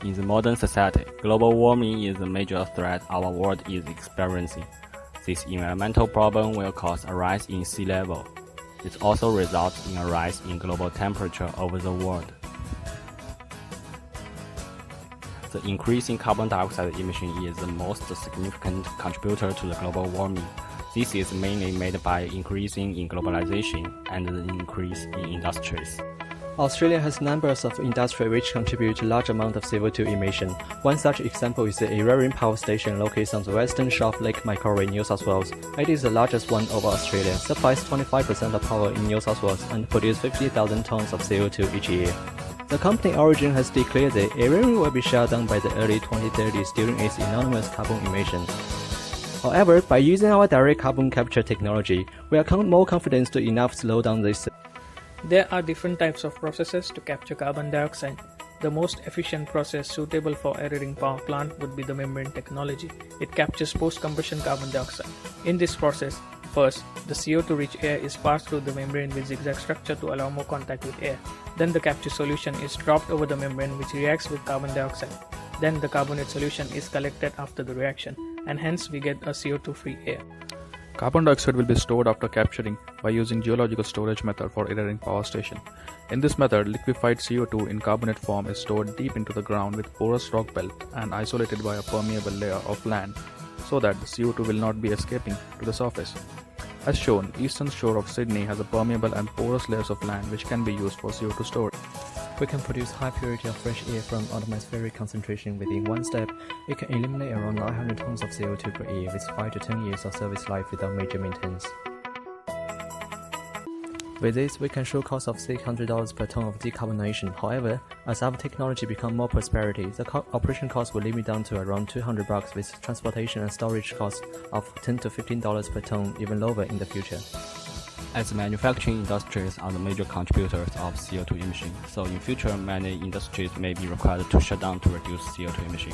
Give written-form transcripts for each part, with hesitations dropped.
In the modern society, global warming is a major threat our world is experiencing. This environmental problem will cause a rise in sea level. It also results in a rise in global temperature over the world. The increase in carbon dioxide emission is the most significant contributor to the global warming. This is mainly made by increasing in globalization and the increase in industries. Australia has numbers of industries which contribute a large amount of CO2 emission. One such example is the Eraring Power Station located on the western shore of Lake Macquarie, New South Wales. It is the largest one of Australia, supplies 25% of power in New South Wales and produces 50,000 tons of CO2 each year. The company Origin has declared that Eraring will be shut down by the early 2030s during its enormous carbon emissions. However, by using our direct carbon capture technology, we are more confident to enough slow down this. There are different types of processes to capture carbon dioxide. The most efficient process suitable for Eraring power plant would be the membrane technology. It captures post-combustion carbon dioxide. In this process, first, the CO2-rich air is passed through the membrane with zigzag structure to allow more contact with air. Then the capture solution is dropped over the membrane which reacts with carbon dioxide. Then the carbonate solution is collected after the reaction, and hence we get a CO2-free air. Carbon dioxide will be stored after capturing by using geological storage method for Eraring Power Station. In this method, liquefied CO2 in carbonate form is stored deep into the ground with porous rock belt and isolated by a permeable layer of land so that the CO2 will not be escaping to the surface. As shown, eastern shore of Sydney has a permeable and porous layers of land which can be used for CO2 storage. We can produce high purity of fresh air from atmospheric concentration within one step. It can eliminate around 900 tons of CO2 per year with 5 to 10 years of service life without major maintenance. With this, we can show cost of $600 per ton of decarbonation. However, as our technology becomes more prosperity, the operation cost will limit down to around $200 with transportation and storage costs of $10 to $15 per ton, even lower in the future. As manufacturing industries are the major contributors of CO2 emission, so in future many industries may be required to shut down to reduce CO2 emission.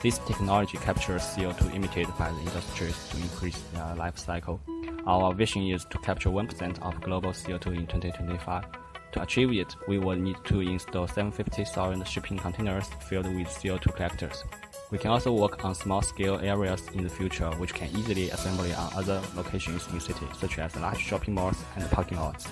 This technology captures CO2 emitted by the industries to increase their life cycle. Our vision is to capture 1% of global CO2 in 2025. To achieve it, we will need to install 750,000 shipping containers filled with CO2 collectors. We can also work on small-scale areas in the future which can easily assemble on other locations in cities, such as large shopping malls and parking lots.